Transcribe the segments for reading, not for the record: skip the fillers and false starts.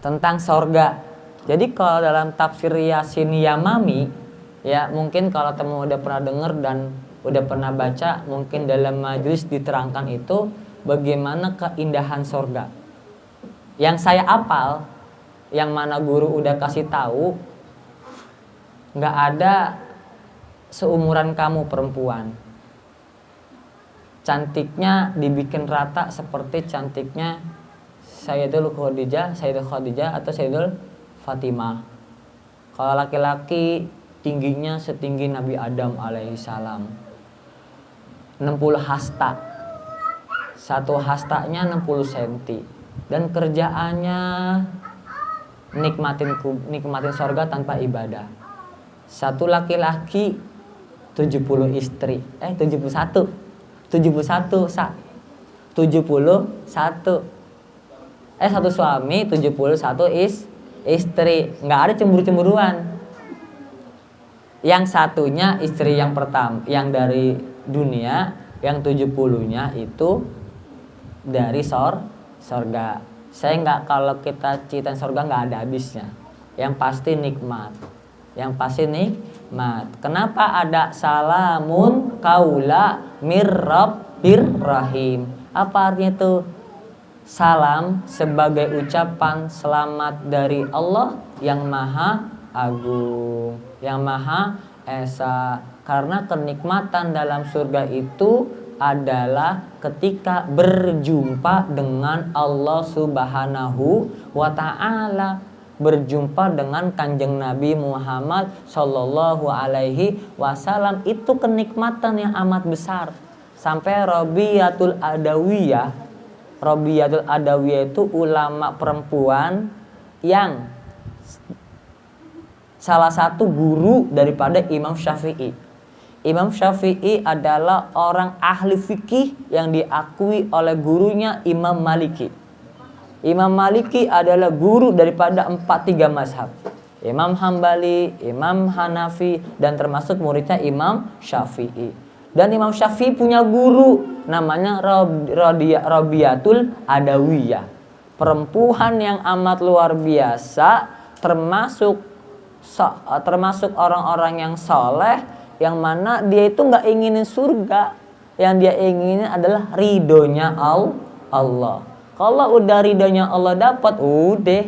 tentang sorga. Jadi kalau dalam tafsir Yasin Yamami, ya mungkin kalau teman udah pernah dengar dan udah pernah baca, mungkin dalam majelis diterangkan itu bagaimana keindahan sorga. Yang saya apal, yang mana guru udah kasih tahu, nggak ada seumuran kamu perempuan. Cantiknya dibikin rata seperti cantiknya Sayyidatul Khadijah atau Sayyidatul Fatimah. Kalau laki-laki tingginya setinggi Nabi Adam alaihissalam, 60 hasta. Satu hastanya 60 cm. Dan kerjaannya nikmatin sorga tanpa ibadah. Satu laki-laki 70 istri. 71 satu suami 71 istri. Nggak ada cemburu-cemburuan. Yang satunya istri yang pertama, yang dari dunia, yang 70-nya itu dari sorga. Saya nggak, kalau kita ceritain sorga nggak ada habisnya. Yang pasti nikmat. Kenapa ada salamun kaula mir rabbir rahim? Apa artinya itu? Salam sebagai ucapan selamat dari Allah yang Maha Agung, yang Maha Esa. Karena kenikmatan dalam surga itu adalah ketika berjumpa dengan Allah Subhanahu wa Ta'ala, berjumpa dengan Kanjeng Nabi Muhammad Sallallahu Alaihi Wasallam. Itu kenikmatan yang amat besar. Sampai Rabiatul Adawiyah itu ulama perempuan yang salah satu guru daripada Imam Syafi'i. Imam Syafi'i adalah orang ahli fikih yang diakui oleh gurunya Imam Maliki. Imam Maliki adalah guru daripada 3 mazhab. Imam Hambali, Imam Hanafi, dan termasuk muridnya Imam Syafi'i. Dan Imam Syafi'i punya guru namanya Rabiatul Adawiyah. Perempuan yang amat luar biasa, termasuk orang-orang yang soleh, yang mana dia itu nggak inginin surga, yang dia inginin adalah ridhonya Allah. Kalau udah ridhonya Allah dapat, udah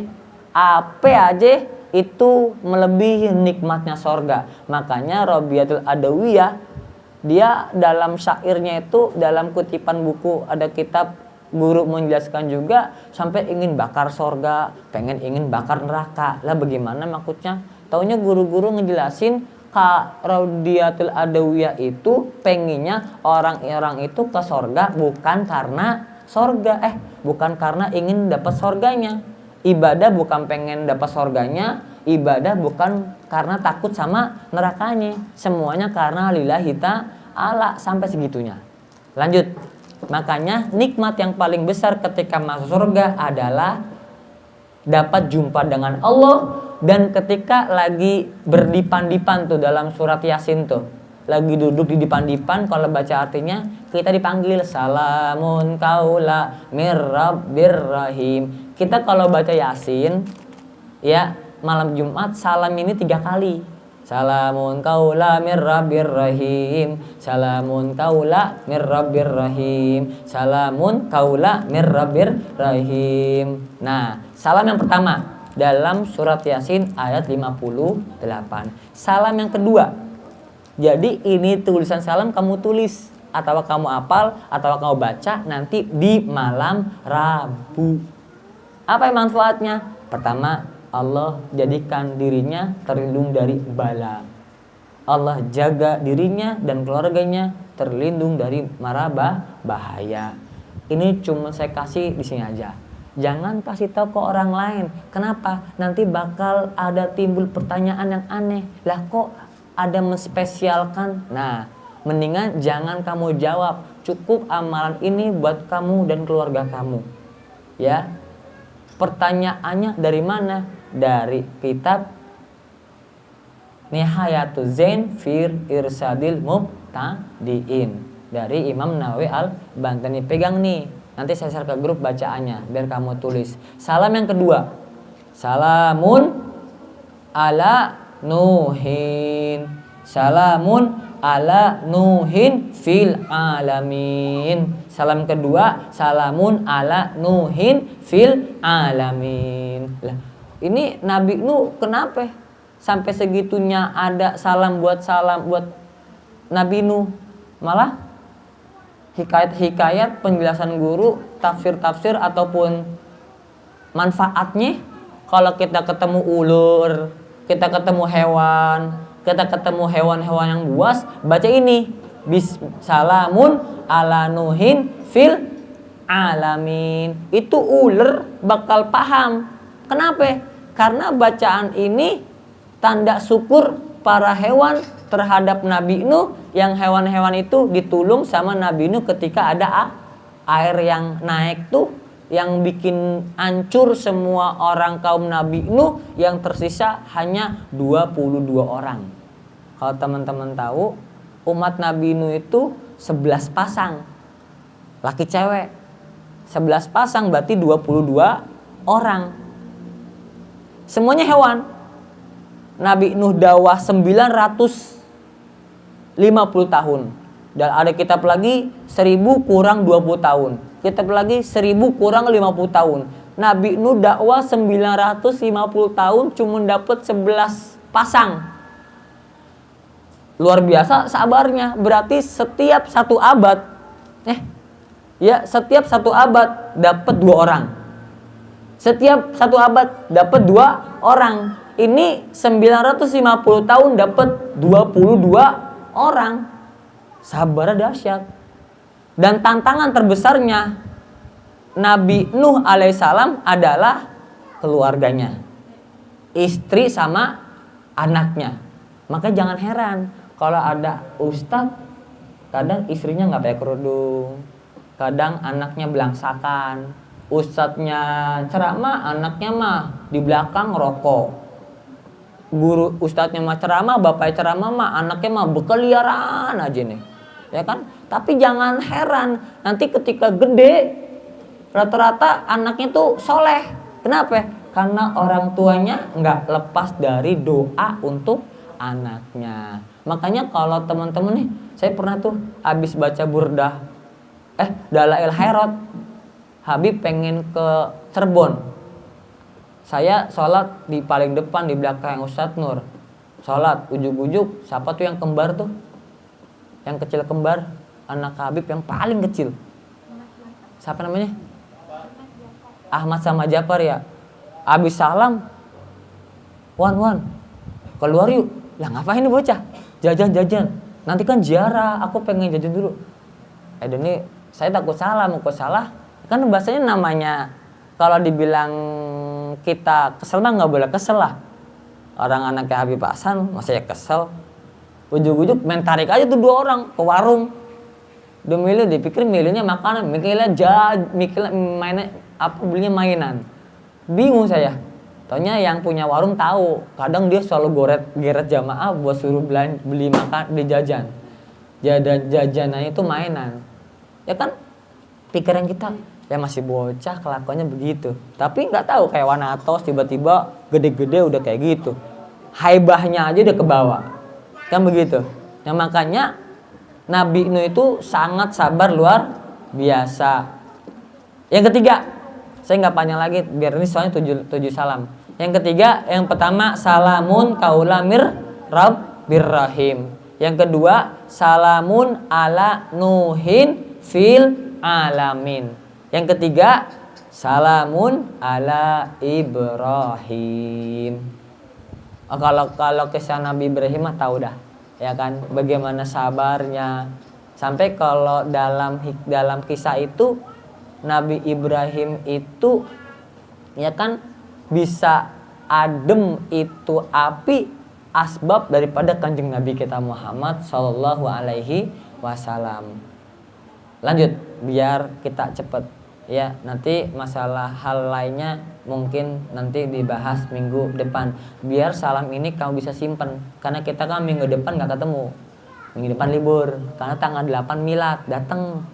apa aja itu melebihi nikmatnya sorga. Makanya Rabiatul Adawiyah, dia dalam syairnya itu, dalam kutipan buku ada kitab, guru menjelaskan juga sampai ingin bakar sorga, ingin bakar neraka. Lah bagaimana maksudnya? Taunya guru-guru ngejelasin Kak Rabiatul Adawiyah itu pengennya orang-orang itu ke sorga bukan karena sorga, bukan karena ingin dapat sorganya. Ibadah bukan pengen dapat sorganya, ibadah bukan karena takut sama nerakanya. Semuanya karena lillahi ta'ala, sampai segitunya. Lanjut. Makanya nikmat yang paling besar ketika masuk surga adalah dapat jumpa dengan Allah. Dan ketika lagi berdipan-dipan tuh dalam surat Yasin tuh, lagi duduk di dipan-dipan, kalau baca artinya kita dipanggil salamun kaula mir rabbir rahim. Kita kalau baca Yasin ya malam Jumat, salam ini 3 kali. Salamun kaula mir rabbir rahim, salamun kaula mir rabbir rahim, salamun kaula mir rabbir rahim. Nah, salam yang pertama dalam surat Yasin ayat 58. Salam yang kedua. Jadi ini tulisan salam kamu tulis, atau kamu hafal, atau kamu baca nanti di malam Rabu. Apa yang manfaatnya? Pertama, Allah jadikan dirinya terlindung dari bala. Allah jaga dirinya dan keluarganya terlindung dari mara bahaya. Ini cuma saya kasih di sini aja. Jangan kasih tahu ke orang lain. Kenapa? Nanti bakal ada timbul pertanyaan yang aneh. Lah kok ada menspesialkan? Nah, mendingan jangan kamu jawab. Cukup amalan ini buat kamu dan keluarga kamu. Ya. Pertanyaannya dari mana? Dari kitab Nihayatul Zain Fir Irsadil Mubtadiin dari Imam Nawawi Al-Bantani. Pegang nih. Nanti saya share ke grup bacaannya biar kamu tulis. Salam yang kedua. Salamun ala Nuhin. Salamun ala Nuhin fil alamin. Salam kedua, salamun ala Nuhin fil alamin. Lah, ini Nabi Nuh kenapa sampai segitunya ada salam buat Nabi Nuh? Malah hikayat-hikayat penjelasan guru, tafsir-tafsir ataupun manfaatnya kalau kita ketemu ulur, kita ketemu hewan, kita ketemu hewan-hewan yang buas, baca ini. Salamun ala Nuhin fil alamin. Itu ular bakal paham. Kenapa? Karena bacaan ini tanda syukur para hewan terhadap Nabi Nuh, yang hewan-hewan itu ditulung sama Nabi Nuh ketika ada air yang naik tuh, yang bikin hancur semua orang kaum Nabi Nuh, yang tersisa hanya 22 orang. Kalau teman-teman tahu, umat Nabi Nuh itu 11 pasang laki cewek. 11 pasang berarti 22 orang. Semuanya hewan. Nabi Nuh dakwah 950 tahun. Dan ada kitab lagi 1000 kurang 20 tahun. Kitab lagi 1000 kurang 50 tahun. Nabi Nuh dakwah 950 tahun cuma dapat 11 pasang. Luar biasa sabarnya. Berarti setiap satu abad setiap satu abad dapat 2 orang. Setiap satu abad dapat 2 orang. Ini 950 tahun dapat 22 orang. Sabarnya dahsyat. Dan tantangan terbesarnya Nabi Nuh alaihissalam adalah keluarganya, istri sama anaknya. Maka jangan heran kalau ada ustadz, kadang istrinya nggak pakai kerudung, kadang anaknya belangsakan. Ustadznya ceramah, anaknya mah di belakang rokok. Guru ustadznya mah ceramah, bapaknya ceramah mah anaknya mah berkeliaran aja nih, ya kan? Tapi jangan heran nanti ketika gede, rata-rata anaknya tuh soleh. Kenapa? Karena orang tuanya nggak lepas dari doa untuk anaknya. Makanya kalau teman-teman nih, saya pernah tuh habis baca burdah Dalail Hairat, Habib pengen ke Cirebon. Saya sholat di paling depan di belakang Ustadz Nur. Sholat ujuk-ujuk, siapa tuh yang kembar tuh? Yang kecil kembar, anak Habib yang paling kecil. Siapa namanya? Ahmad sama Jafar ya. Habis salam, Wan, keluar yuk. Lah ngapain nih bocah? Jajan. Nanti kan ziarah, aku pengen jajan dulu. Ini saya takut salah, mau salah. Kan bahasanya namanya kalau dibilang kita kesel mah nggak boleh kesel lah. Orang anaknya Habib Hasan, masa ya kesel. Ujuk-ujuk main tarik aja tuh 2 orang ke warung. Dia milih, dipikir milihnya makanan, mikirnya mainnya apa, belinya mainan. Bingung saya. Taunya yang punya warung tahu, kadang dia selalu geret jamaah buat suruh beli makan, beli jajan. Jajanannya itu mainan. Ya kan pikiran kita, ya masih bocah kelakuannya begitu. Tapi nggak tahu kayak Wanatos tiba-tiba gede-gede udah kayak gitu. Haibahnya aja udah kebawa. Kan begitu. Yang makanya Nabi Nuh itu sangat sabar luar biasa. Yang ketiga, saya nggak panjang lagi biar ini soalnya 7 salam. Yang ketiga, yang pertama salamun kaulamir rabbir rahim. Yang kedua, salamun ala Nuhin fil alamin. Yang ketiga, salamun ala Ibrahim. Kalau kisah Nabi Ibrahim mah tahu dah, ya kan, bagaimana sabarnya. Sampai kalau dalam kisah itu Nabi Ibrahim itu ya kan bisa adem itu api asbab daripada kanjeng Nabi kita Muhammad Sallallahu Alaihi Wasallam. Lanjut biar kita cepet ya, nanti masalah hal lainnya mungkin nanti dibahas minggu depan. Biar salam ini kamu bisa simpen, karena kita kan minggu depan nggak ketemu, minggu depan libur karena tanggal 8 milad. Datang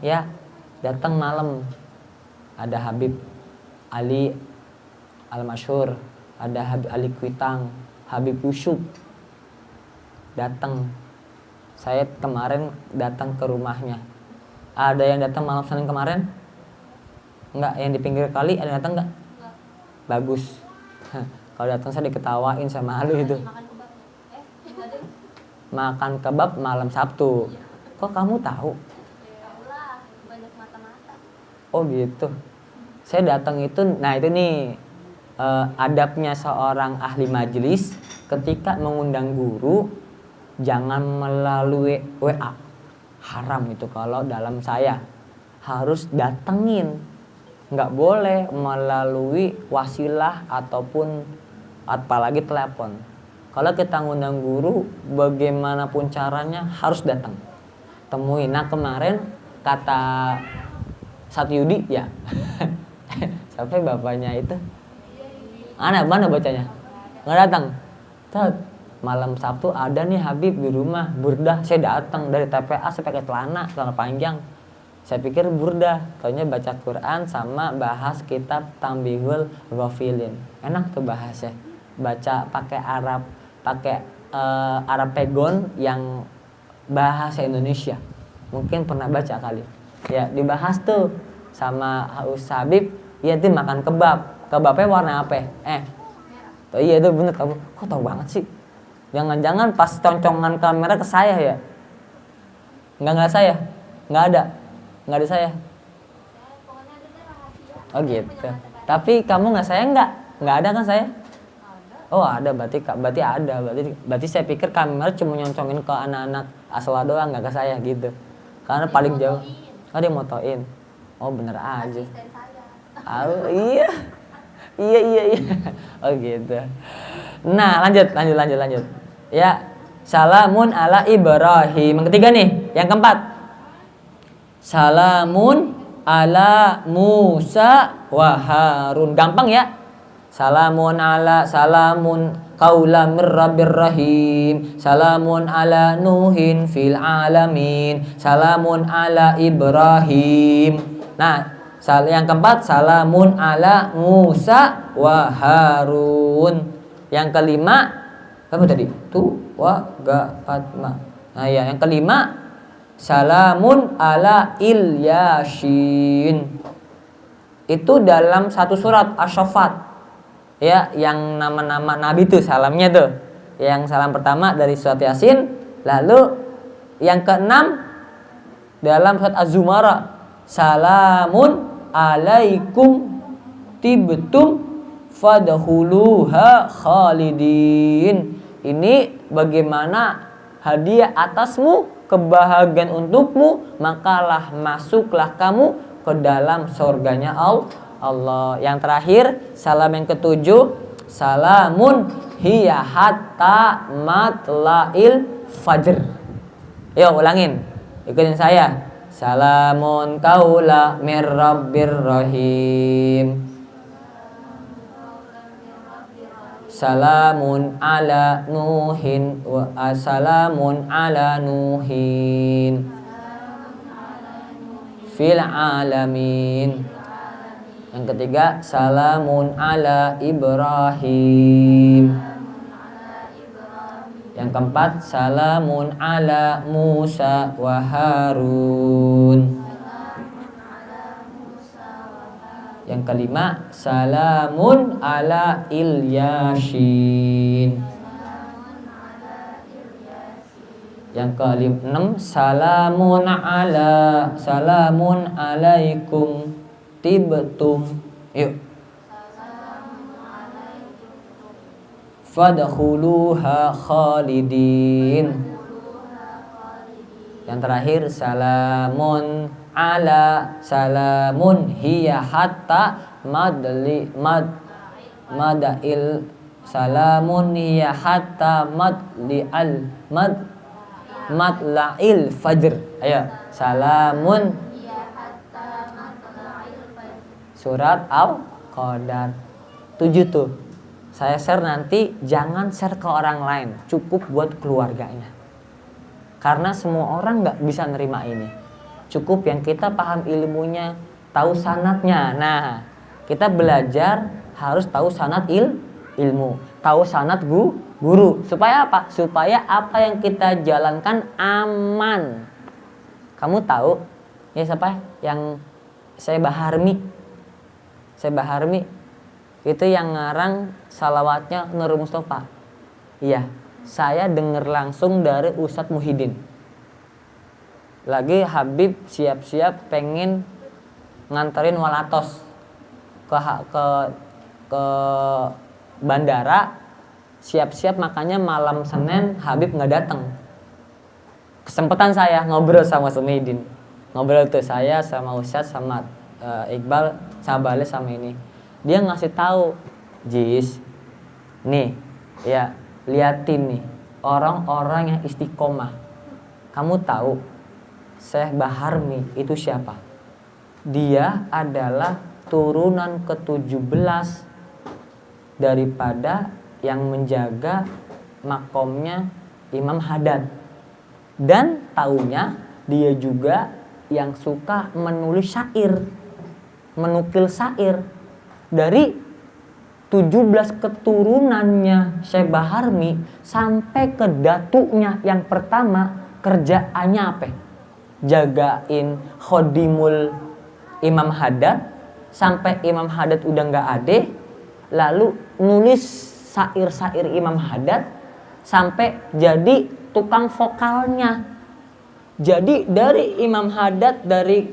malam ada Habib Ali Al-Masyhur ada Habib Ali Kuitang, Habib Yusuf datang. Saya kemarin datang ke rumahnya. Ada yang datang malam Senin kemarin? Enggak, yang di pinggir kali ada yang datang enggak? Bagus. Kalau datang saya diketawain sama malu itu. Makan kebab malam Sabtu. Kok kamu tahu? Oh gitu. Saya datang itu, nah itu nih adabnya seorang ahli majelis ketika mengundang guru, jangan melalui WA. Haram itu kalau dalam saya. Harus datengin. Nggak boleh melalui wasilah ataupun apalagi telepon. Kalau kita ngundang guru, bagaimanapun caranya harus datang. Temuin. Nah kemarin kata Satyudi ya. Sampai bapaknya itu. Mana bacanya? Nggak datang. Malam Sabtu ada nih Habib di rumah, burdah. Saya datang dari TPA, saya pakai celana panjang. Saya pikir burdah, taunya baca Quran sama bahas kitab Tambihul Ghafilin. Enak tuh bahasnya. Baca pakai Arab Pegon yang bahasa Indonesia. Mungkin pernah baca kali. Ya, dibahas tuh sama Ustaz Habib, iya tuh makan kebab. Kebabnya warna apa? Tuh, iya itu bener kamu. Kok tahu banget sih? Jangan-jangan pas concongan kamera ke saya ya? Enggak saya. Enggak ada saya. Oh gitu. Tapi kamu nggak saya nggak ada kan saya? Oh ada, berarti ada. Berarti saya pikir kamera cuma nyoncongin ke anak-anak asal doang, nggak ke saya gitu. Karena paling jauh. Oh dia motoin. Oh bener aja. Oh iya. Oh gitu. Nah lanjut. Ya, salamun ala Ibrahim. Yang ketiga nih, yang keempat. Salamun ala Musa wa Harun. Gampang ya. Salamun qaula mir rabbir rahim. Salamun ala Nuhin fil alamin. Salamun ala Ibrahim. Nah, yang keempat salamun ala Musa wa Harun. Yang kelima apa tadi? Nah ya, yang kelima salamun ala Ilyasin. Itu dalam satu surat Asy-Syaffat. Ya, yang nama-nama nabi tuh salamnya tuh. Yang salam pertama dari surat Yasin, lalu yang keenam dalam surat Az-Zumara. Salamun alaikum tibtum fadkhuluha khalidin. Ini bagaimana hadiah atasmu, kebahagiaan untukmu, makalah masuklah kamu ke dalam surganya Allah. Yang terakhir, salam yang ketujuh, salamun hiya hatta matla'il fajr. Yuk ulangin, ikutin saya. Salamun qaula mir rabbir rahim. Salamun ala Nuhin wa salamun ala Nuhin fil alamin. Yang ketiga, salamun ala Ibrahim. Yang keempat, salamun ala Musa wa Harun. Yang kelima, salamun ala Ilyasin. Yang keenam, salamun alaikum tibtum. Yuk. Fadkhuluha khalidin. Yang terakhir, salamun hiya hatta madail salamun hiya hatta matla'il fajr. Ayo, salamun surat Al-Qadar 7 tuh. Saya share nanti, jangan share ke orang lain, cukup buat keluarganya. Karena semua orang nggak bisa nerima ini. Cukup yang kita paham ilmunya, tahu sanadnya. Nah, kita belajar harus tahu sanad ilmu, tahu sanad guru. Supaya apa? Supaya apa yang kita jalankan aman. Kamu tahu ya siapa yang saya Baharmi itu yang ngarang salawatnya Nur Mustafa. Iya, saya dengar langsung dari Ustadz Muhyiddin. Lagi Habib siap-siap pengen nganterin walatos ke bandara, siap-siap, makanya malam Senin Habib nggak datang. Kesempatan saya ngobrol sama Muhyiddin, ngobrol tuh saya sama Ustadz sama Iqbal sama Bale sama ini, dia ngasih tahu, Jis, nih ya liatin nih orang-orang yang istiqomah. Kamu tahu Syekh Baharmi itu siapa? Dia adalah turunan ke-17 daripada yang menjaga makomnya Imam Haddad. Dan taunya dia juga yang suka menulis syair, menukil syair. Dari 17 keturunannya Syekh Baharmi sampai ke datunya yang pertama, kerjaannya apa? Jagain khodimul Imam Haddad sampai Imam Haddad udah nggak ada, lalu nulis syair-syair Imam Haddad sampai jadi tukang vokalnya. Jadi dari Imam Haddad, dari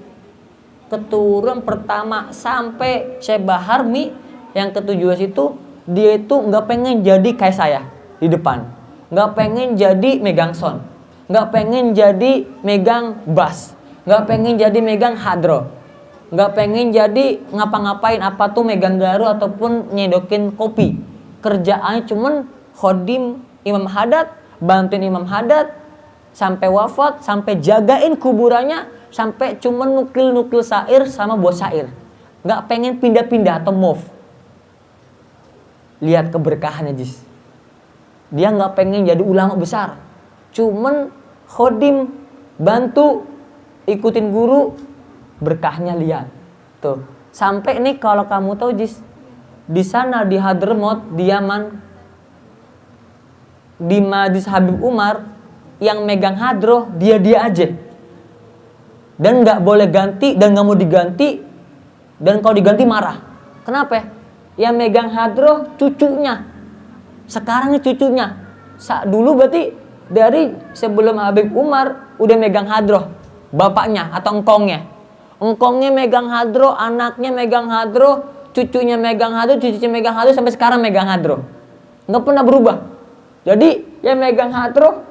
keturunan pertama sampai Syekh Baharmi yang ke-17 itu, dia itu nggak pengen jadi kayak saya di depan, nggak pengen jadi megang sound, nggak pengen jadi megang bass, nggak pengen jadi megang hadro, nggak pengen jadi ngapa-ngapain apa tuh megang garu ataupun nyedokin kopi. Kerjaannya cuman khodim Imam Haddad, bantuin Imam Haddad sampai wafat, sampai jagain kuburannya, sampai cuman nukil syair sama buat syair. Nggak pengen pindah-pindah atau move. Lihat keberkahannya, Jis. Dia nggak pengen jadi ulama besar, cuman khodim, bantu, ikutin guru, berkahnya lihat. Tuh, sampai nih kalau kamu tahu, Jis, di sana di Hadramaut, di Yaman, di Majlis Habib Umar, yang megang hadroh dia aja, dan nggak boleh ganti dan nggak mau diganti, dan kalau diganti marah. Kenapa? Yang megang hadroh cucunya, sekarang cucunya. Dulu berarti dari sebelum Habib Umar udah megang hadroh, bapaknya atau engkongnya megang hadroh, anaknya megang hadroh, cucunya megang hadroh, sampai sekarang megang hadroh, nggak pernah berubah. Jadi yang megang hadroh,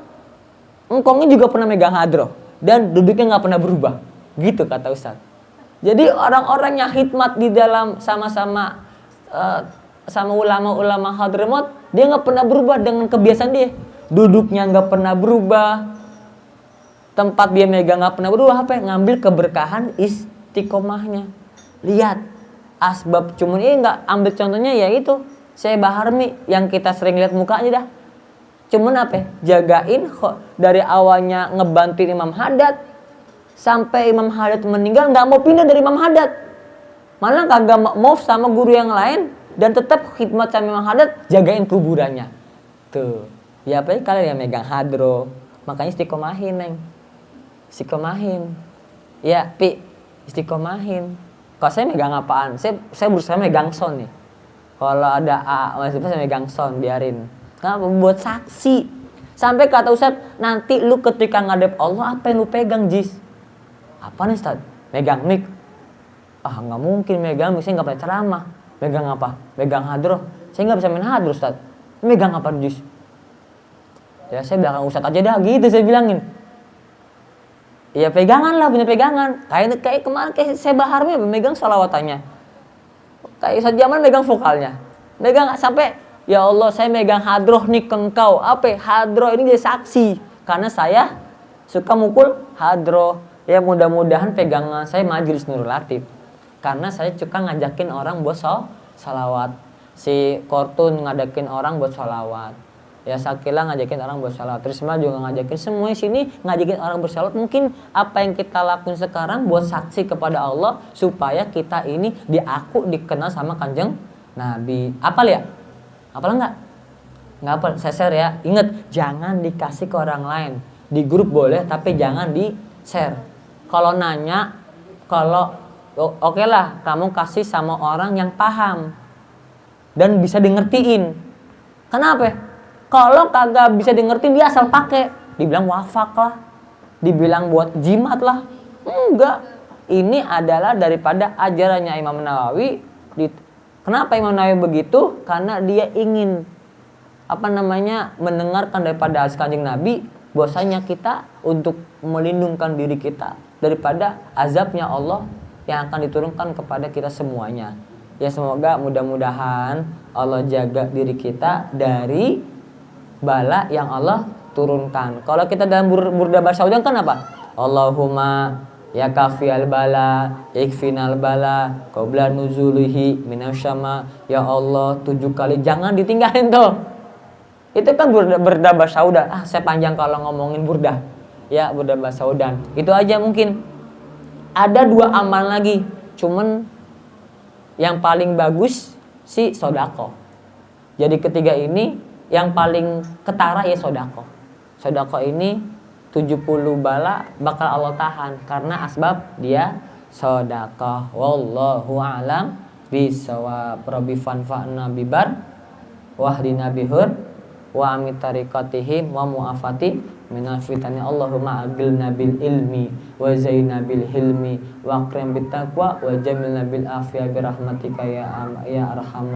engkongnya juga pernah megang hadroh, dan duduknya nggak pernah berubah, gitu kata Ustaz. Jadi orang-orang yang khidmat di dalam sama-sama sama ulama-ulama Hadramaut, dia nggak pernah berubah dengan kebiasaan dia. Duduknya nggak pernah berubah, tempat dia megang nggak pernah berubah. Apa? Ngambil keberkahan istiqomahnya. Lihat asbab, cuman ini nggak ambil contohnya ya itu Syekh Baharmi yang kita sering lihat mukanya dah. Cuman apa? Jagain dari awalnya, ngebantuin Imam Haddad sampai Imam Haddad meninggal, nggak mau pindah dari Imam Haddad, malah kagak mau sama guru yang lain, dan tetap khidmat sama Imam Haddad, jagain kuburannya. Tuh, ya apa? Kalian yang megang hadro, makanya istiqomahin, neng, istiqomahin. Ya, istiqomahin. Kalau saya megang apaan? Saya berusaha megang sound nih. Kalau ada maksudnya saya megang sound, biarin. Kenapa? Buat saksi. Sampai kata Ustaz, nanti lu ketika ngadep Allah, apa yang lu pegang, Jis? Apa nih, Ustaz? Megang mic. Nggak mungkin megang mic, saya nggak pernah ceramah. Megang apa? Megang hadroh. Saya nggak bisa main hadroh, Ustaz. Megang apa, Jis? Ya saya belakang Ustaz aja dah, gitu saya bilangin. Ya pegangan lah, punya pegangan. Kayak kemarin kayak saya Baharmi megang salawatannya. Kayak Ustaz Jamal megang vokalnya. Megang sampai, ya Allah, saya megang hadroh nih ke engkau. Apa? Hadroh ini jadi saksi. Karena saya suka mukul hadroh. Ya mudah-mudahan pegangan saya Majelis Nurul Latif. Karena saya suka ngajakin orang buat salawat. Si Kortun ngajakin orang buat salawat. Ya Sakila ngajakin orang buat salawat. Trisma juga ngajakin. Semua sini ngajakin orang bersalawat. Mungkin apa yang kita lakukan sekarang buat saksi kepada Allah. Supaya kita ini dikenal sama Kanjeng Nabi. Apa ya? Hafal nggak? Nggak hafal, saya share ya. Ingat, jangan dikasih ke orang lain. Di grup boleh, tapi jangan di share. Kalau nanya, kalau oke lah, kamu kasih sama orang yang paham dan bisa dingertiin. Kenapa? Kalau kagak bisa dingertiin, dia asal pakai. Dibilang wafak lah, dibilang buat jimat lah. Enggak. Ini adalah daripada ajarannya Imam Nawawi. Kenapa Imam Nawawi begitu? Karena dia ingin mendengarkan daripada hadis Kanjeng Nabi, bahwasanya kita untuk melindungkan diri kita daripada azabnya Allah yang akan diturunkan kepada kita semuanya. Ya semoga mudah-mudahan Allah jaga diri kita dari bala yang Allah turunkan. Kalau kita dalam burda barsaudan kan apa? Allahumma ya kafiyal bala, ikfinal bala, qabla nuzulihi minasyama. Ya Allah 7 kali, jangan ditinggalin tuh. Itu kan burda barsaudan. Saya panjang kalau ngomongin burda. Ya, burda barsaudan. Itu aja mungkin. Ada 2 amal lagi. Cuman yang paling bagus si sodako. Jadi ketiga ini yang paling ketara ya sodako. Sodako ini 70 bala bakal Allah tahan karena asbab dia sodako. Wallahu a'lam bishawab. Rabbi fanfa'na bibar wahdina bihur wa amit tariqatihim wa mu'afati minal fitani. Allahumma agilna bil ilmi wa zaina bil hilmi wa akrim bit taqwa wa jamilna bil afiyah birahmatika ya arhamar